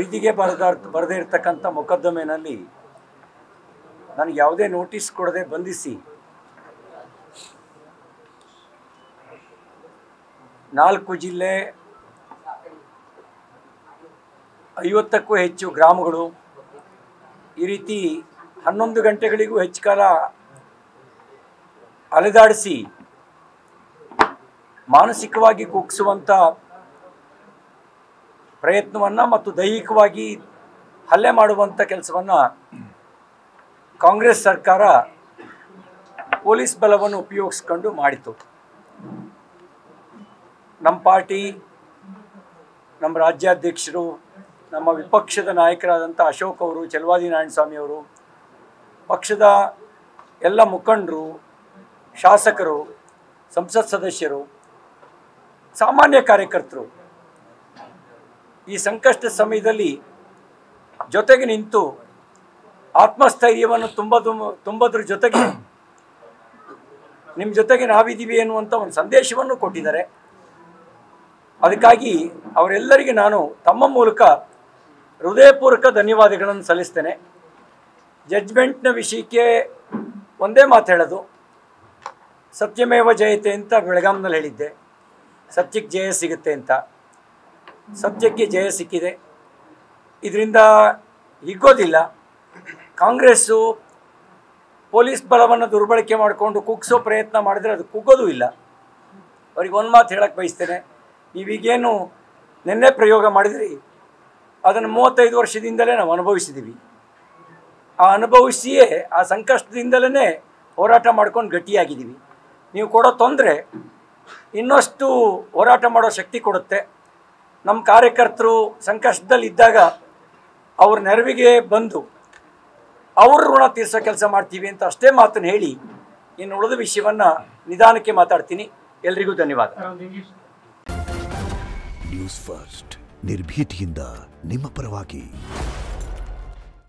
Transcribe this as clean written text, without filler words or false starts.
ಪ್ರೀತಿಗೆ ಬರದೇ ಇರತಕ್ಕಂಥ ಮೊಕದ್ದಮೆನಲ್ಲಿ ನನಗೆ ಯಾವುದೇ ನೋಟಿಸ್ ಕೊಡದೆ ಬಂಧಿಸಿ 4 ಜಿಲ್ಲೆ 50ಕ್ಕೂ ಹೆಚ್ಚು ಗ್ರಾಮಗಳು ಈ ರೀತಿ 11 ಗಂಟೆಗಳಿಗೂ ಹೆಚ್ಚು ಕಾಲ ಅಲೆದಾಡಿಸಿ ಮಾನಸಿಕವಾಗಿ ಕುಗ್ಗಿಸುವಂಥ ಪ್ರಯತ್ನವನ್ನು ಮತ್ತು ದೈಹಿಕವಾಗಿ ಹಲ್ಲೆ ಮಾಡುವಂಥ ಕೆಲಸವನ್ನು ಕಾಂಗ್ರೆಸ್ ಸರ್ಕಾರ ಪೊಲೀಸ್ ಬಲವನ್ನು ಉಪಯೋಗಿಸ್ಕೊಂಡು ಮಾಡಿತು. ನಮ್ಮ ಪಾರ್ಟಿ, ನಮ್ಮ ರಾಜ್ಯಾಧ್ಯಕ್ಷರು, ನಮ್ಮ ವಿಪಕ್ಷದ ನಾಯಕರಾದಂಥ ಅಶೋಕ್ ಅವರು, ಚಲವಾದಿ ನಾರಾಯಣಸ್ವಾಮಿ ಅವರು, ಪಕ್ಷದ ಎಲ್ಲ ಮುಖಂಡರು, ಶಾಸಕರು, ಸಂಸತ್ ಸದಸ್ಯರು, ಸಾಮಾನ್ಯ ಕಾರ್ಯಕರ್ತರು ಈ ಸಂಕಷ್ಟ ಸಮಯದಲ್ಲಿ ಜೊತೆಗೆ ನಿಂತು ಆತ್ಮಸ್ಥೈರ್ಯವನ್ನು ತುಂಬೋದ್ರ ಜೊತೆಗೆ ನಿಮ್ಮ ಜೊತೆಗೆ ನಾವಿದ್ದೀವಿ ಎನ್ನುವಂಥ ಒಂದು ಸಂದೇಶವನ್ನು ಕೊಟ್ಟಿದ್ದಾರೆ. ಅದಕ್ಕಾಗಿ ಅವರೆಲ್ಲರಿಗೆ ನಾನು ತಮ್ಮ ಮೂಲಕ ಹೃದಯಪೂರ್ವಕ ಧನ್ಯವಾದಗಳನ್ನು ಸಲ್ಲಿಸ್ತೇನೆ. ಜಡ್ಜ್ಮೆಂಟ್ನ ವಿಷಯಕ್ಕೆ ಒಂದೇ ಮಾತು ಹೇಳೋದು, ಸತ್ಯಮೇವ ಜಯತೆ ಅಂತ ಬೆಳಗಾಂನಲ್ಲಿ ಹೇಳಿದ್ದೆ. ಸತ್ಯಕ್ಕೆ ಜಯ ಸಿಗುತ್ತೆ ಅಂತ. ಸತ್ಯಕ್ಕೆ ಜಯ ಸಿಕ್ಕಿದೆ. ಇದರಿಂದ ಹಿಗ್ಗೋದಿಲ್ಲ. ಕಾಂಗ್ರೆಸ್ಸು ಪೊಲೀಸ್ ಬಲವನ್ನು ದುರ್ಬಳಕೆ ಮಾಡಿಕೊಂಡು ಕುಗ್ಗಿಸೋ ಪ್ರಯತ್ನ ಮಾಡಿದರೆ ಅದು ಕುಗ್ಗೋದು ಇಲ್ಲ. ಅವ್ರಿಗೆ ಒಂದು ಮಾತು ಹೇಳಕ್ಕೆ ಬಯಸ್ತೇನೆ, ನೀವೀಗೇನು ನಿನ್ನೆ ಪ್ರಯೋಗ ಮಾಡಿದ್ರಿ ಅದನ್ನು 35 ವರ್ಷದಿಂದಲೇ ನಾವು ಅನುಭವಿಸಿದ್ದೀವಿ. ಆ ಅನುಭವಿಸಿಯೇ ಆ ಸಂಕಷ್ಟದಿಂದಲೇ ಹೋರಾಟ ಮಾಡ್ಕೊಂಡು ಗಟ್ಟಿಯಾಗಿದ್ದೀವಿ. ನೀವು ಕೊಡೋ ತೊಂದರೆ ಇನ್ನಷ್ಟು ಹೋರಾಟ ಮಾಡೋ ಶಕ್ತಿ ಕೊಡುತ್ತೆ. ನಮ್ಮ ಕಾರ್ಯಕರ್ತರು ಸಂಕಷ್ಟದಲ್ಲಿದ್ದಾಗ ಅವ್ರ ನೆರವಿಗೆ ಬಂದು ಅವ್ರ ಋಣ ತೀರಿಸೋ ಕೆಲಸ ಮಾಡ್ತೀವಿ ಅಂತ ಅಷ್ಟೇ ಮಾತನ್ನು ಹೇಳಿ ಇನ್ನು ಉಳಿದ ವಿಷಯವನ್ನು ನಿಧಾನಕ್ಕೆ ಮಾತಾಡ್ತೀನಿ. ಎಲ್ರಿಗೂ ಧನ್ಯವಾದ. ನ್ಯೂಸ್ ಫಸ್ಟ್ ನಿರ್ಭೀತಿಯಿಂದ ನಿಮ್ಮ ಪರವಾಗಿ.